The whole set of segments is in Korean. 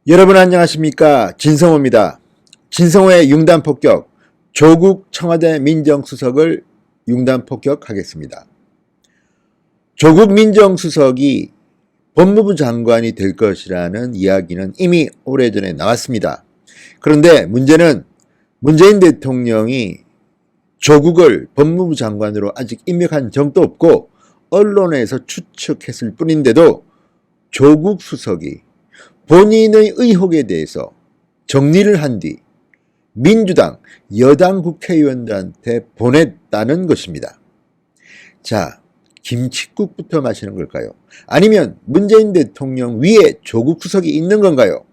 여러분 안녕하십니까? 진성호입니다. 진성호의 융단폭격, 조국 청와대 민정수석을 융단폭격하겠습니다. 조국 민정수석이 법무부 장관이 될 것이라는 이야기는 이미 오래전에 나왔습니다. 그런데 문제는 문재인 대통령이 조국을 법무부 장관으로 아직 임명한 적도 없고 언론에서 추측했을 뿐인데도 조국 수석이 본인의 의혹에 대해서 정리를 한 뒤 민주당 여당 국회의원들한테 보냈다는 것입니다. 자, 김칫국부터 마시는 걸까요? 아니면 문재인 대통령 위에 조국 수석이 있는 건가요?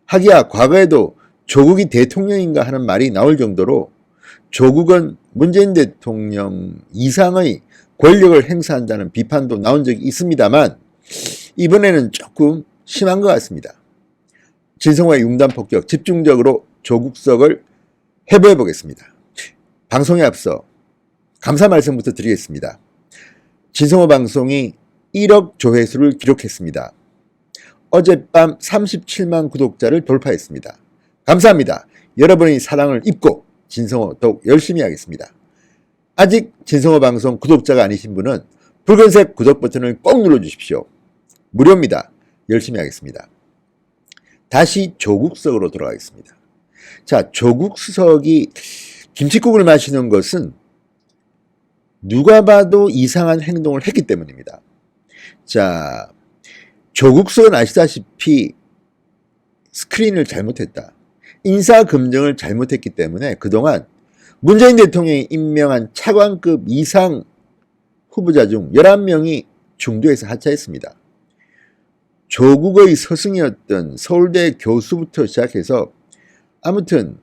하기야 과거에도 조국이 대통령인가 하는 말이 나올 정도로 조국은 문재인 대통령 이상의 권력을 행사한다는 비판도 나온 적이 있습니다만 이번에는 조금 심한 것 같습니다. 진성호의 융단폭격 집중적으로 조국 수석을 해부해 보겠습니다. 방송에 앞서 감사 말씀부터 드리겠습니다. 진성호 방송이 1억 조회수를 기록했습니다. 어젯밤 37만 구독자를 돌파했습니다. 감사합니다. 여러분의 사랑을 입고 진성호 더욱 열심히 하겠습니다. 아직 진성호 방송 구독자가 아니신 분은 붉은색 구독 버튼을 꼭 눌러주십시오. 무료입니다. 열심히 하겠습니다. 다시 조국 수석으로 돌아가겠습니다. 자, 조국 수석이 김칫국을 마시는 것은 누가 봐도 이상한 행동을 했기 때문입니다. 자, 조국 수석은 아시다시피 스크린을 잘못했다. 인사검증을 잘못했기 때문에 그동안 문재인 대통령이 임명한 차관급 이상 후보자 중 11명이 중도에서 하차했습니다. 조국의 스승이었던 서울대 교수부터 시작해서 아무튼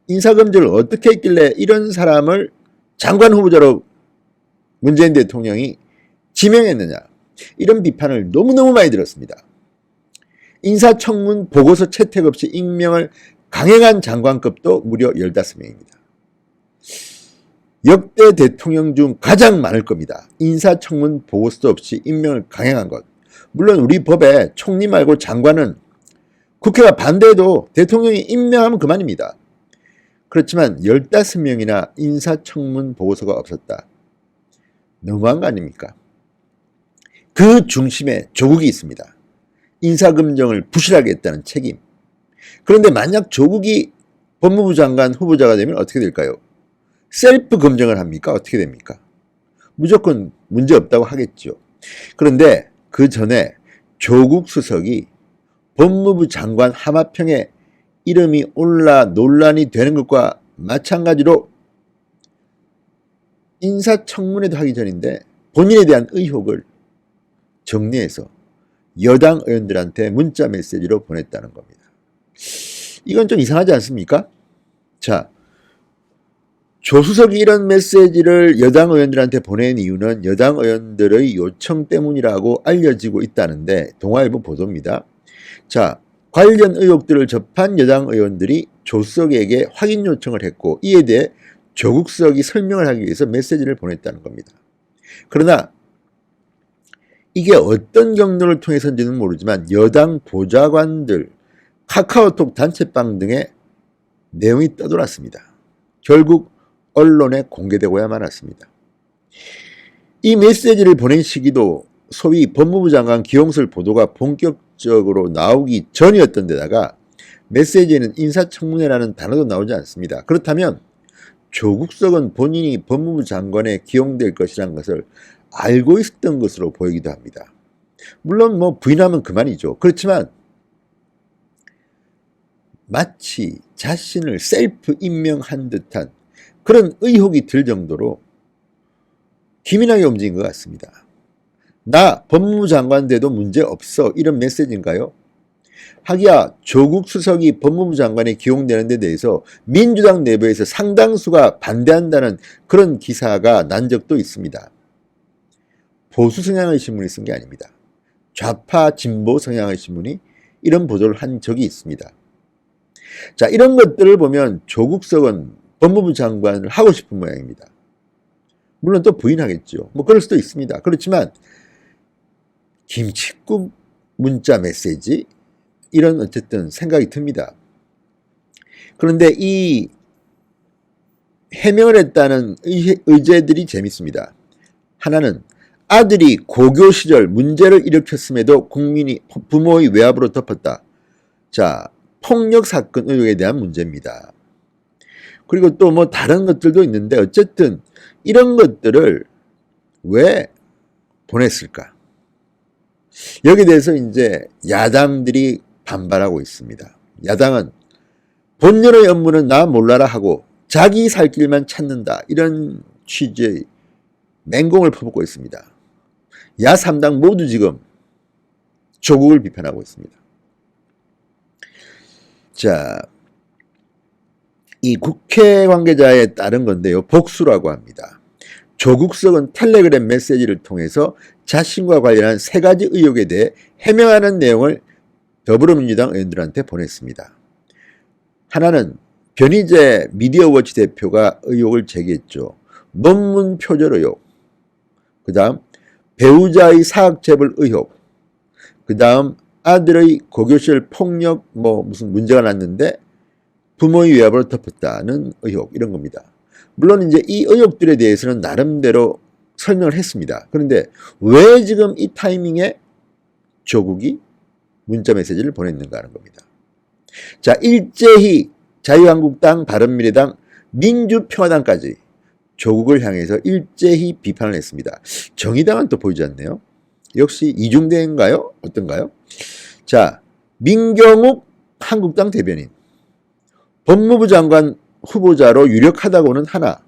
인사검증을 어떻게 했길래 이런 사람을 장관 후보자로 문재인 대통령이 지명했느냐, 이런 비판을 너무너무 많이 들었습니다. 인사청문 보고서 채택 없이 임명을 강행한 장관급도 무려 15명입니다. 역대 대통령 중 가장 많을 겁니다. 인사청문 보고서도 없이 임명을 강행한 것. 물론 우리 법에 총리 말고 장관은 국회가 반대해도 대통령이 임명하면 그만입니다. 그렇지만 15명이나 인사청문 보고서가 없었다. 너무한 거 아닙니까? 그 중심에 조국이 있습니다. 인사검증을 부실하게 했다는 책임. 그런데 만약 조국이 법무부 장관 후보자가 되면 어떻게 될까요? 셀프 검증을 합니까? 어떻게 됩니까? 무조건 문제 없다고 하겠죠. 그런데 그 전에 조국 수석이 법무부 장관 하마평에 이름이 올라 논란이 되는 것과 마찬가지로 인사청문회도 하기 전인데 본인에 대한 의혹을 정리해서 여당 의원들한테 문자 메시지로 보냈다는 겁니다. 이건 좀 이상하지 않습니까? 자, 조 수석이 이런 메시지를 여당 의원들한테 보낸 이유는 여당 의원들의 요청 때문이라고 알려지고 있다는데 동아일보 보도입니다. 자, 관련 의혹들을 접한 여당 의원들이 조 수석에게 확인 요청을 했고 이에 대해 조국 수석이 설명을 하기 위해서 메시지를 보냈다는 겁니다. 그러나 이게 어떤 경로를 통해서인지는 모르지만 여당 보좌관들, 카카오톡 단체방 등의 내용이 떠돌았습니다. 결국 언론에 공개되고야 말았습니다. 이 메시지를 보낸 시기도 소위 법무부 장관 기용설 보도가 본격적으로 나오기 전이었던 데다가 메시지에는 인사청문회라는 단어도 나오지 않습니다. 그렇다면 조국 수석은 본인이 법무부 장관에 기용될 것이라는 것을 알고 있었던 것으로 보이기도 합니다. 물론 뭐 부인하면 그만이죠. 그렇지만 마치 자신을 셀프 임명한 듯한 그런 의혹이 들 정도로 기민하게 움직인 것 같습니다. 나 법무부 장관 돼도 문제 없어, 이런 메시지인가요? 하기야 조국 수석이 법무부 장관에 기용되는 데 대해서 민주당 내부에서 상당수가 반대한다는 그런 기사가 난 적도 있습니다. 보수 성향의 신문이 쓴 게 아닙니다. 좌파 진보 성향의 신문이 이런 보도를 한 적이 있습니다. 자, 이런 것들을 보면 조국 수석은 법무부 장관을 하고 싶은 모양입니다. 물론 또 부인하겠죠. 뭐 그럴 수도 있습니다. 그렇지만 김칫국 문자 메시지, 이런 어쨌든 생각이 듭니다. 그런데 이 해명을 했다는 의제들이 재밌습니다. 하나는 아들이 고교 시절 문제를 일으켰음에도 부모의 외압으로 덮었다. 자, 폭력 사건 의혹에 대한 문제입니다. 그리고 또 뭐 다른 것들도 있는데 어쨌든 이런 것들을 왜 보냈을까? 여기에 대해서 이제 야당들이 반발하고 있습니다. 야당은 본연의 업무는 나 몰라라 하고 자기 살 길만 찾는다. 이런 취지의 맹공을 퍼붓고 있습니다. 야 3당 모두 지금 조국을 비판하고 있습니다. 자, 이 국회 관계자에 따른 건데요. 복수라고 합니다. 조국 수석은 텔레그램 메시지를 통해서 자신과 관련한 3가지 의혹에 대해 해명하는 내용을 더불어민주당 의원들한테 보냈습니다. 하나는 변희재 미디어워치 대표가 의혹을 제기했죠. 논문 표절 의혹, 그 다음 배우자의 사학체불 의혹, 그 다음 아들의 고교시절 폭력 무슨 문제가 났는데 부모의 외압으로 덮었다는 의혹, 이런 겁니다. 물론 이제 이 의혹들에 대해서는 나름대로 설명을 했습니다. 그런데 왜 지금 이 타이밍에 조국이 문자 메시지를 보냈는가 하는 겁니다. 자, 일제히 자유한국당, 바른미래당, 민주평화당까지 조국을 향해서 일제히 비판을 했습니다. 정의당은 또 보이지 않네요. 역시 이중대인가요? 어떤가요? 자, 민경욱 한국당 대변인, 법무부 장관 후보자로 유력하다고는 하나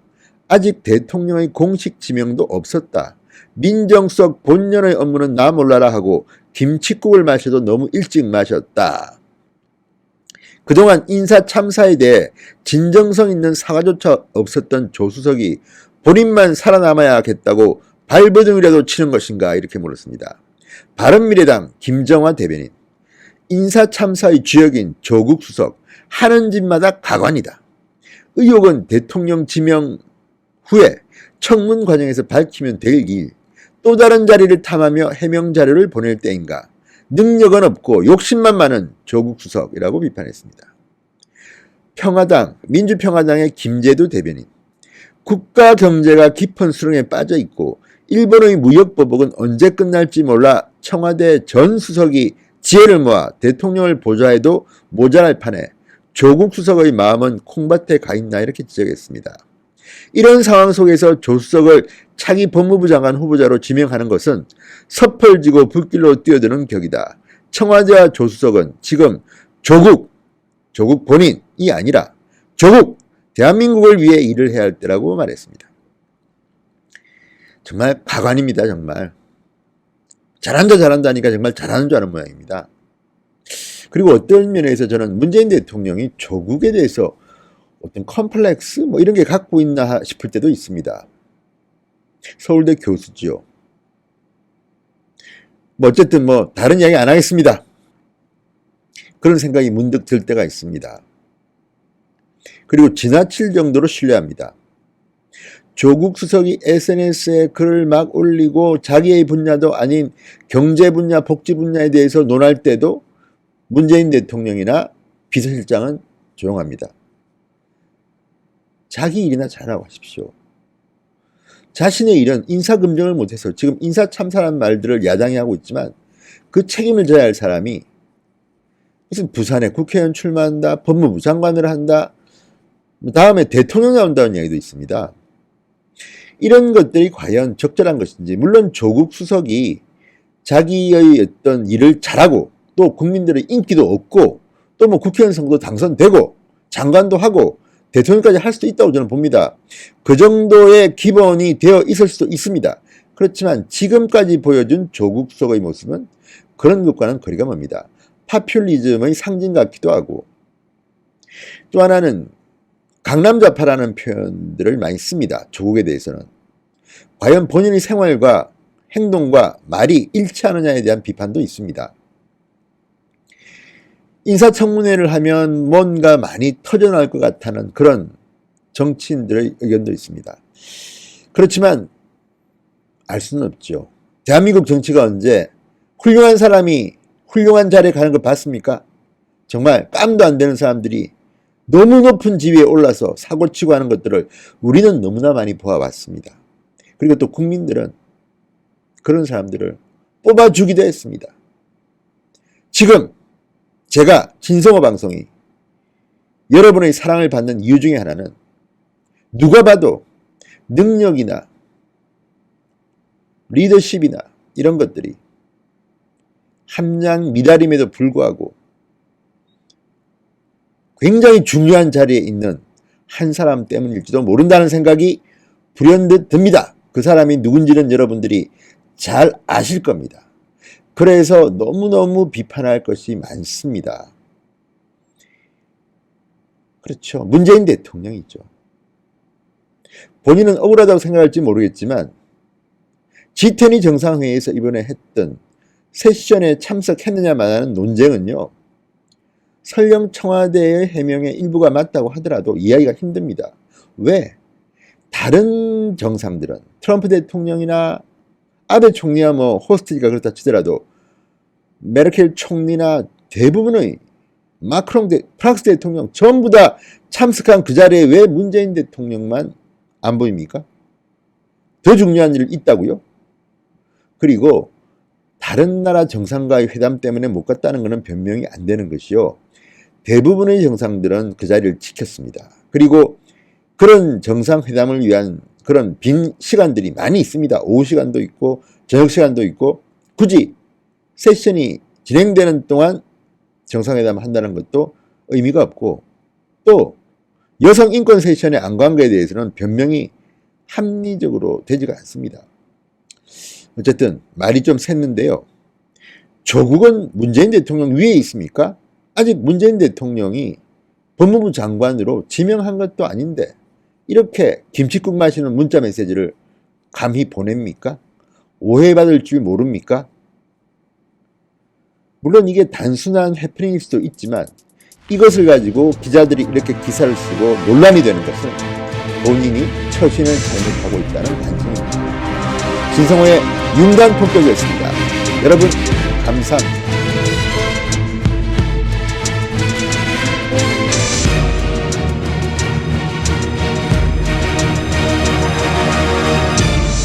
아직 대통령의 공식 지명도 없었다. 민정수석 본연의 업무는 나 몰라라 하고 김칫국을 마셔도 너무 일찍 마셨다. 그동안 인사 참사에 대해 진정성 있는 사과조차 없었던 조수석이 본인만 살아남아야겠다고 발버둥이라도 치는 것인가, 이렇게 물었습니다. 바른미래당 김정화 대변인, 인사 참사의 주역인 조국 수석 하는 짓마다 가관이다. 의혹은 대통령 지명 후에 청문 과정에서 밝히면 될 일, 또 다른 자리를 탐하며 해명 자료를 보낼 때인가. 능력은 없고 욕심만 많은 조국 수석이라고 비판했습니다. 평화당, 민주평화당의 김재두 대변인, 국가 경제가 깊은 수렁에 빠져 있고 일본의 무역보복은 언제 끝날지 몰라 청와대 전 수석이 지혜를 모아 대통령을 보좌해도 모자랄 판에 조국 수석의 마음은 콩밭에 가 있나, 이렇게 지적했습니다. 이런 상황 속에서 조 수석을 차기 법무부 장관 후보자로 지명하는 것은 섣불지고 불길로 뛰어드는 격이다. 청와대와 조 수석은 지금 조국 본인이 아니라 조국, 대한민국을 위해 일을 해야 할 때라고 말했습니다. 정말 가관입니다. 정말 잘한다니까 정말 잘하는 줄 아는 모양입니다. 그리고 어떤 면에서 저는 문재인 대통령이 조국에 대해서 어떤 컴플렉스 이런 게 갖고 있나 싶을 때도 있습니다. 서울대 교수지요. 어쨌든 다른 이야기 안 하겠습니다. 그런 생각이 문득 들 때가 있습니다. 그리고 지나칠 정도로 신뢰합니다. 조국 수석이 SNS에 글을 막 올리고 자기의 분야도 아닌 경제 분야, 복지 분야에 대해서 논할 때도 문재인 대통령이나 비서실장은 조용합니다. 자기 일이나 잘하고 하십시오. 자신의 일은 인사검증을 못해서 지금 인사참사라는 말들을 야당이 하고 있지만 그 책임을 져야 할 사람이 무슨 부산에 국회의원 출마한다, 법무부 장관을 한다, 다음에 대통령 나온다는 이야기도 있습니다. 이런 것들이 과연 적절한 것인지, 물론 조국 수석이 자기의 어떤 일을 잘하고 또 국민들의 인기도 얻고 또 국회의원 선거도 당선되고 장관도 하고 대통령까지 할 수도 있다고 저는 봅니다. 그 정도의 기본이 되어 있을 수도 있습니다. 그렇지만 지금까지 보여준 조국 수석의 모습은 그런 것과는 거리가 멉니다. 파퓰리즘의 상징 같기도 하고, 또 하나는 강남좌파라는 표현들을 많이 씁니다. 조국에 대해서는. 과연 본인의 생활과 행동과 말이 일치하느냐에 대한 비판도 있습니다. 인사청문회를 하면 뭔가 많이 터져나올 것 같다는 그런 정치인들의 의견도 있습니다. 그렇지만 알 수는 없죠. 대한민국 정치가 언제 훌륭한 사람이 훌륭한 자리에 가는 걸 봤습니까? 정말 깜도 안 되는 사람들이 너무 높은 지위에 올라서 사고치고 하는 것들을 우리는 너무나 많이 보아왔습니다. 그리고 또 국민들은 그런 사람들을 뽑아주기도 했습니다. 지금 제가 진성호 방송이 여러분의 사랑을 받는 이유 중에 하나는 누가 봐도 능력이나 리더십이나 이런 것들이 함량 미달임에도 불구하고 굉장히 중요한 자리에 있는 한 사람 때문일지도 모른다는 생각이 불현듯 듭니다. 그 사람이 누군지는 여러분들이 잘 아실 겁니다. 그래서 너무너무 비판할 것이 많습니다. 그렇죠. 문재인 대통령이죠. 본인은 억울하다고 생각할지 모르겠지만 G20 정상회의에서 이번에 했던 세션에 참석했느냐마는 논쟁은요. 설령 청와대의 해명의 일부가 맞다고 하더라도 이해하기가 힘듭니다. 왜? 다른 정상들은 트럼프 대통령이나 아베 총리야 뭐 호스트가 그렇다 치더라도 메르켈 총리나 대부분의 마크롱 프랑스 대통령 전부 다 참석한 그 자리에 왜 문재인 대통령만 안 보입니까? 더 중요한 일 있다고요? 그리고 다른 나라 정상과의 회담 때문에 못 갔다는 것은 변명이 안 되는 것이요. 대부분의 정상들은 그 자리를 지켰습니다. 그리고 그런 정상회담을 위한 그런 빈 시간들이 많이 있습니다. 오후 시간도 있고 저녁 시간도 있고 굳이 세션이 진행되는 동안 정상회담을 한다는 것도 의미가 없고 또 여성 인권 세션에 안 간 거에 대해서는 변명이 합리적으로 되지가 않습니다. 어쨌든 말이 좀 샜는데요. 조국은 문재인 대통령 위에 있습니까? 아직 문재인 대통령이 법무부 장관으로 지명한 것도 아닌데 이렇게 김칫국 마시는 문자 메시지를 감히 보냅니까? 오해받을 줄 모릅니까? 물론 이게 단순한 해프닝일 수도 있지만 이것을 가지고 기자들이 이렇게 기사를 쓰고 논란이 되는 것은 본인이 처신을 잘못하고 있다는 반증입니다. 진성호의 융단 폭격이었습니다. 여러분 감사합니다.